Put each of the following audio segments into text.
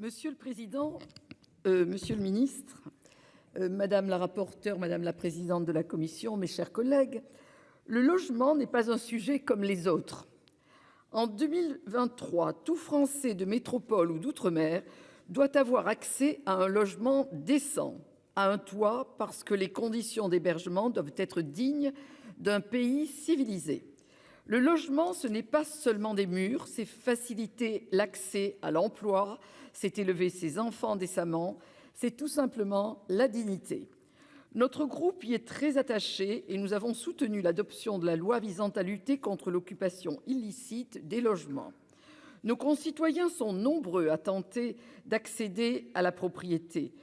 Monsieur le président, monsieur le ministre, madame la rapporteure, madame la présidente de la commission, mes chers collègues, le logement n'est pas un sujet comme les autres. En 2023, tout Français de métropole ou d'outre-mer doit avoir accès à un logement décent, à un toit, parce que les conditions d'hébergement doivent être dignes d'un pays civilisé. Le logement, ce n'est pas seulement des murs, c'est faciliter l'accès à l'emploi, c'est élever ses enfants décemment, c'est tout simplement la dignité. Notre groupe y est très attaché et nous avons soutenu l'adoption de la loi visant à lutter contre l'occupation illicite des logements. Nos concitoyens sont nombreux à tenter d'accéder à la propriété.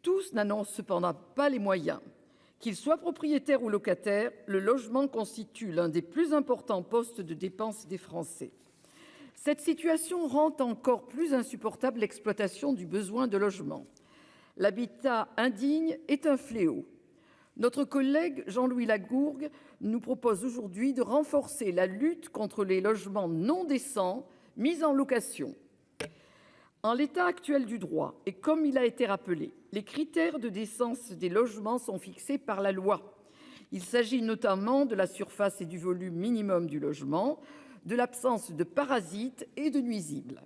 Tous n'en ont cependant pas les moyens. Qu'ils soient propriétaires ou locataires, le logement constitue l'un des plus importants postes de dépenses des Français. Cette situation rend encore plus insupportable l'exploitation du besoin de logement. L'habitat indigne est un fléau. Notre collègue Jean-Louis Lagourgue nous propose aujourd'hui de renforcer la lutte contre les logements non décents mis en location. En l'état actuel du droit, et comme il a été rappelé, les critères de décence des logements sont fixés par la loi. Il s'agit notamment de la surface et du volume minimum du logement, de l'absence de parasites et de nuisibles.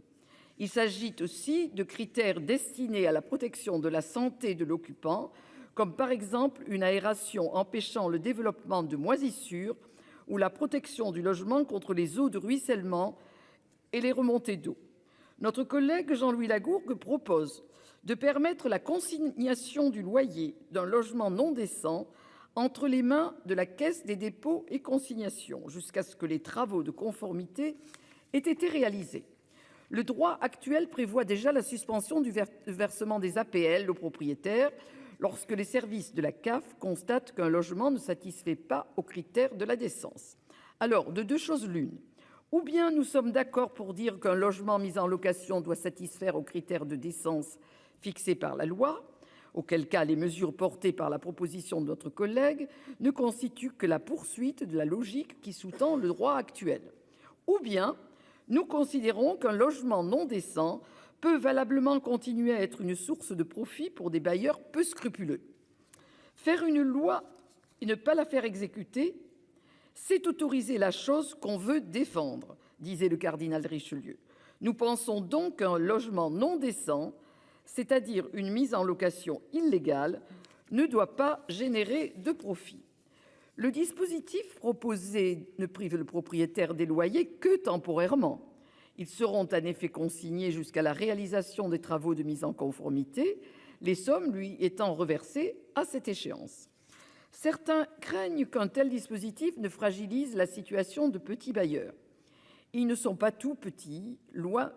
Il s'agit aussi de critères destinés à la protection de la santé de l'occupant, comme par exemple une aération empêchant le développement de moisissures ou la protection du logement contre les eaux de ruissellement et les remontées d'eau. Notre collègue Jean-Louis Lagourgue propose de permettre la consignation du loyer d'un logement non décent entre les mains de la Caisse des dépôts et consignations jusqu'à ce que les travaux de conformité aient été réalisés. Le droit actuel prévoit déjà la suspension du versement des APL aux propriétaires lorsque les services de la CAF constatent qu'un logement ne satisfait pas aux critères de la décence. Alors, de deux choses l'une. Ou bien nous sommes d'accord pour dire qu'un logement mis en location doit satisfaire aux critères de décence fixés par la loi, auquel cas les mesures portées par la proposition de notre collègue ne constituent que la poursuite de la logique qui sous-tend le droit actuel. Ou bien nous considérons qu'un logement non décent peut valablement continuer à être une source de profit pour des bailleurs peu scrupuleux. Faire une loi et ne pas la faire exécuter, c'est autoriser la chose qu'on veut défendre, disait le cardinal Richelieu. Nous pensons donc qu'un logement non décent, c'est-à-dire une mise en location illégale, ne doit pas générer de profit. Le dispositif proposé ne prive le propriétaire des loyers que temporairement. Ils seront en effet consignés jusqu'à la réalisation des travaux de mise en conformité, les sommes lui étant reversées à cette échéance. Certains craignent qu'un tel dispositif ne fragilise la situation de petits bailleurs. Ils ne sont pas tous petits, loin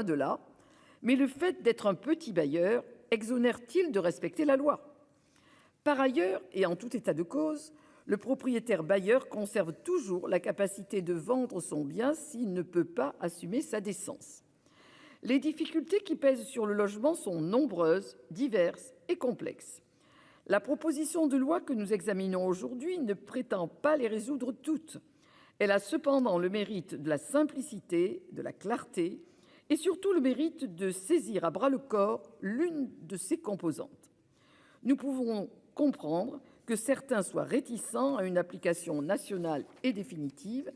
de là, mais le fait d'être un petit bailleur exonère-t-il de respecter la loi ? Par ailleurs, et en tout état de cause, le propriétaire bailleur conserve toujours la capacité de vendre son bien s'il ne peut pas assumer sa décence. Les difficultés qui pèsent sur le logement sont nombreuses, diverses et complexes. La proposition de loi que nous examinons aujourd'hui ne prétend pas les résoudre toutes. Elle a cependant le mérite de la simplicité, de la clarté et surtout le mérite de saisir à bras-le-corps l'une de ses composantes. Nous pouvons comprendre que certains soient réticents à une application nationale et définitive,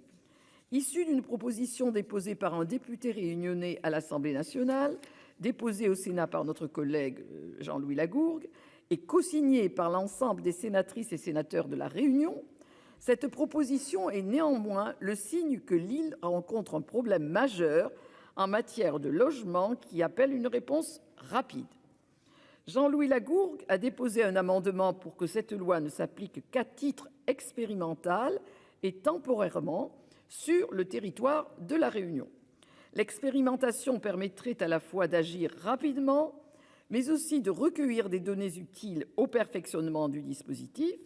issue d'une proposition déposée par un député réunionnais à l'Assemblée nationale, déposée au Sénat par notre collègue Jean-Louis Lagourgue, et co-signée par l'ensemble des sénatrices et sénateurs de la Réunion. Cette proposition est néanmoins le signe que l'île rencontre un problème majeur en matière de logement qui appelle une réponse rapide. Jean-Louis Lagourgue a déposé un amendement pour que cette loi ne s'applique qu'à titre expérimental et temporairement sur le territoire de la Réunion. L'expérimentation permettrait à la fois d'agir rapidement, mais aussi de recueillir des données utiles au perfectionnement du dispositif.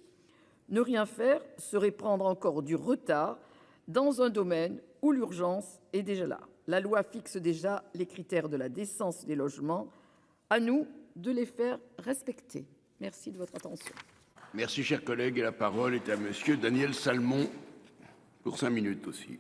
Ne rien faire serait prendre encore du retard dans un domaine où l'urgence est déjà là. La loi fixe déjà les critères de la décence des logements. À nous de les faire respecter. Merci de votre attention. Merci, cher collègue. Et la parole est à monsieur Daniel Salmon pour 5 minutes aussi.